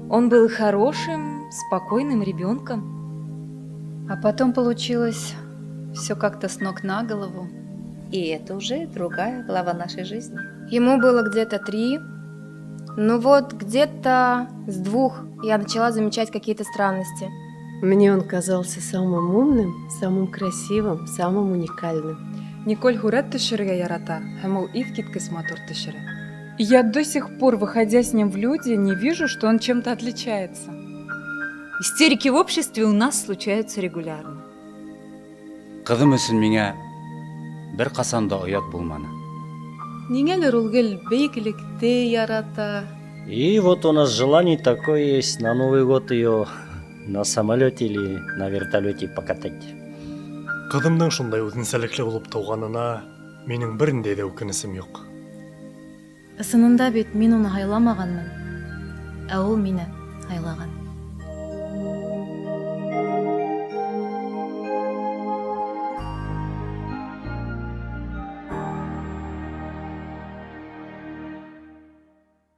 Он был хорошим, спокойным ребенком. А потом получилось все как-то с ног на голову. И это уже другая глава нашей жизни. Ему было где-то 3. Ну вот, где-то с 2 я начала замечать какие-то странности. Мне он казался самым умным, самым красивым, самым уникальным. Николь һүрәт төшөргә ярата, һәм ул искиткес матур төшерә. И я до сих пор, выходя с ним в люди, не вижу, что он чем-то отличается. Истерики в обществе у нас случаются регулярно. Кызым өчен миңа бер касан да оят булманы. Ниңәлер ул гел бейеклекте ярата. И вот у нас желание такое есть на Новый год ее на самолете или на вертолете покатать. Кызымның шундай үзенчәлекле булып туганына минең бернинди дә үкенечем юк. Ысынында бит мин уны хайламаганмын, ә ул мине хайлаган.